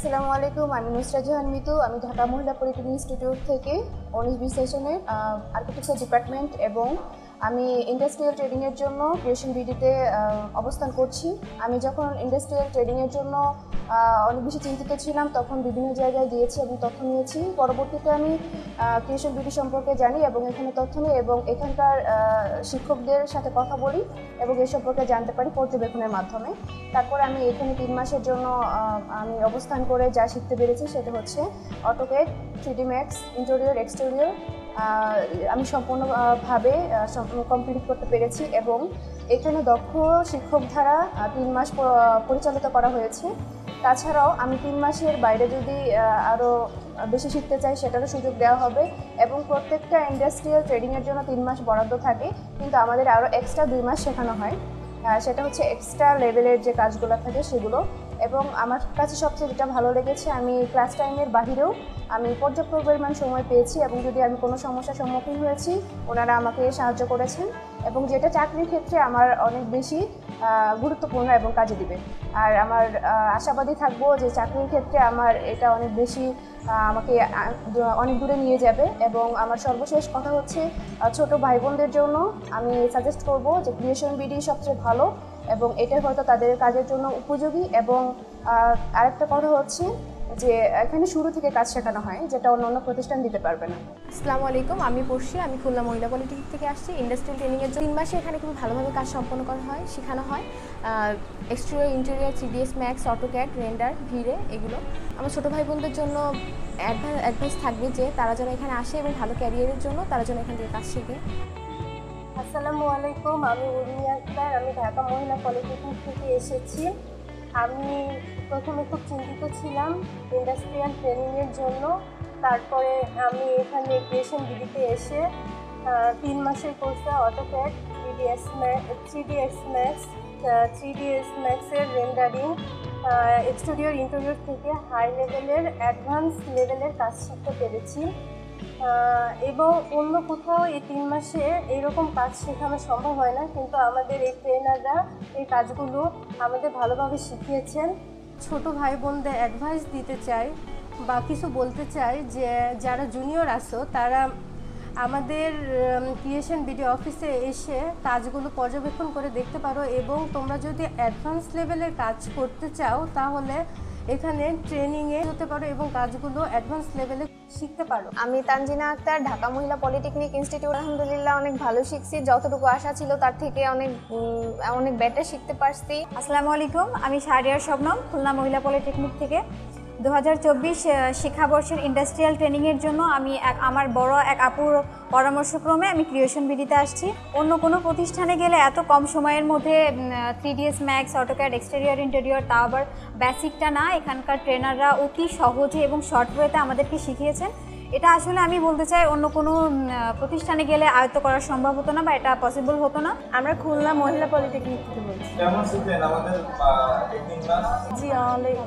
আসসালামু আলাইকুম, আমি নুসরাত জাহান মিতু। আমি ঢাকা মহিলা পলিটেকনিক ইনস্টিটিউট থেকে 19-20 সেশনের আর্কিটেকচার ডিপার্টমেন্ট এবং আমি ইন্ডাস্ট্রিয়াল ট্রেডিংয়ের জন্য ক্রিয়েশন বিডিতে অবস্থান করছি। আমি যখন ইন্ডাস্ট্রিয়াল ট্রেডিংয়ের জন্য অনেক বেশি চিন্তিত ছিলাম, তখন বিভিন্ন জায়গায় দিয়েছি এবং তথ্য নিয়েছি। পরবর্তীতে আমি ক্রিয়েশন বিডি সম্পর্কে জানি এবং এখানে তথ্য নিই এবং এখানকার শিক্ষকদের সাথে কথা বলি এবং এ সম্পর্কে জানতে পারি পর্যবেক্ষণের মাধ্যমে। তারপর আমি এখানে 3 মাসের জন্য আমি অবস্থান করে যা শিখতে পেরেছি সেটা হচ্ছে AutoCAD, 3D Max, interior, exterior আমি সম্পূর্ণভাবে কমপ্লিট করতে পেরেছি এবং এখানে দক্ষ শিক্ষক দ্বারা 3 মাস পরিচালিত করা হয়েছে। তাছাড়াও আমি 3 মাসের বাইরে যদি আরও বেশি শিখতে চাই সেটারও সুযোগ দেওয়া হবে এবং প্রত্যেকটা ইন্ডাস্ট্রিয়াল ট্রেডিংয়ের জন্য 3 মাস বরাদ্দ থাকে, কিন্তু আমাদের আরও এক্সট্রা 2 মাস শেখানো হয়। সেটা হচ্ছে এক্সট্রা লেভেলের যে কাজগুলো থাকে সেগুলো। এবং আমার কাছে সবচেয়ে যেটা ভালো লেগেছে, আমি ক্লাস টাইমের বাহিরেও আমি পর্যাপ্ত পরিমাণ সময় পেয়েছি এবং যদি আমি কোনো সমস্যার সম্মুখীন হয়েছি ওনারা আমাকে সাহায্য করেছেন এবং যেটা চাকরির ক্ষেত্রে আমার অনেক বেশি গুরুত্বপূর্ণ এবং কাজে দিবে। আর আমার আশাবাদী থাকবো যে চাকরির ক্ষেত্রে আমার এটা অনেক বেশি আমাকে অনেক দূরে নিয়ে যাবে। এবং আমার সর্বশেষ কথা হচ্ছে, ছোট ভাই বোনদের জন্য আমি সাজেস্ট করব যে ক্রিয়েশন বিডি সবচেয়ে ভালো এবং এটা হয়তো তাদের কাজের জন্য উপযোগী। এবং আরেকটা কথা হচ্ছে যে এখানে শুরু থেকে কাজ শেখানো হয়, যেটা অন্য প্রতিষ্ঠান দিতে পারবে না। আসসালামু আলাইকুম, আমি পড়শি। আমি খুলনা মহিলা পলিটেকনিক থেকে আসছি। ইন্ডাস্ট্রিয়াল ট্রেনিংয়ের জন্য 3 মাসে এখানে খুব ভালোভাবে কাজ সম্পন্ন করা হয়, শেখানো হয় exterior, interior, 3ds Max, AutoCAD, render, ভিরে এগুলো। আমার ছোটো ভাই বোনদের জন্য অ্যাডভাইস থাকবে যে তারা যেন এখানে আসে এবং ভালো ক্যারিয়ারের জন্য তারা যেন এখান থেকে কাজ শেখে। আসসালামু আলাইকুম, আমি উর্মি আক্তার। আমি ঢাকা মহিলা পলিটেকনিক থেকে এসেছি। আমি প্রথমে খুব চিন্তিত ছিলাম ইন্ডাস্ট্রিয়াল ট্রেনিংয়ের জন্য। তারপরে আমি এখানে ক্রিয়েশন বিডিতে এসে 3 মাসের কোর্সে অটোক্যাড, 3ds Max, 3ds Maxের রেন্ডারিং, এক্সটেরিয়র, ইন্টেরিয়র থেকে হাই লেভেলের, অ্যাডভান্স লেভেলের কাজ শিখতে পেরেছি। এবং অন্য কোথাও এই 3 মাসে এইরকম কাজ শেখানো সম্ভব হয় না, কিন্তু আমাদের এই ট্রেনাররা এই কাজগুলো আমাদের ভালোভাবে শিখিয়েছেন। ছোট ভাই বোনদের অ্যাডভাইস দিতে চাই বা কিছু বলতে চাই যে যারা জুনিয়র আছো তারা আমাদের ক্রিয়েশন বিডি অফিসে এসে কাজগুলো পর্যবেক্ষণ করে দেখতে পারো এবং তোমরা যদি অ্যাডভান্স লেভেলের কাজ করতে চাও তাহলে এখানে ট্রেনিংয়ে হতে পারো এবং কাজগুলো অ্যাডভান্স লেভেলে শিখতে পারো। আমি তানজিনা আক্তার, ঢাকা মহিলা পলিটেকনিক ইনস্টিটিউট। আলহামদুলিল্লাহ অনেক ভালো শিখছি, যতটুকু আশা ছিল তার থেকে অনেক বেটার শিখতে পারছি। আসসালামু আলাইকুম, আমি শাহরিয়ার শবনম, খুলনা মহিলা পলিটেকনিক থেকে। 2024 শিক্ষাবর্ষের ইন্ডাস্ট্রিয়াল ট্রেনিংয়ের জন্য আমি আমার বড় এক আপুর পরামর্শক্রমে আমি ক্রিয়েশন বিডিতে আসছি। অন্য কোনো প্রতিষ্ঠানে গেলে এত কম সময়ের মধ্যে 3ds Max, AutoCAD, exterior, interior, তা আবার বেসিকটা না, এখানকার ট্রেনাররা অতি সহজে এবং শর্ট ওয়েতে আমাদেরকে শিখিয়েছেন। এটা আসলে আমি বলতে চাই অন্য কোনো প্রতিষ্ঠানে গেলে আয়ত্ত করা সম্ভব হতো না বা এটা পসিবল হতো না। আমরা খুলনা মহিলা পলিটেকনিক থেকে বলছি। কেমন শিখলেন আমাদের টেকনিক ক্লাস? জি,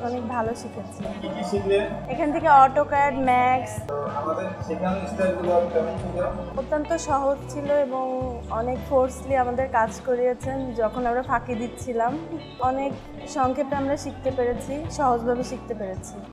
অনেক ভালো শিখেছি। কি কি শিখলেন এখান থেকে অটোক্যাড, ম্যাক্স। আমাদের শেখানোর স্টাইলগুলো কেমন ছিল? অত্যন্ত সহজ ছিল এবং অনেক ফোর্সলি আমাদের কাজ করিয়েছেন যখন আমরা ফাঁকি দিচ্ছিলাম। অনেক সংক্ষেপে আমরা শিখতে পেরেছি, সহজভাবে শিখতে পেরেছি।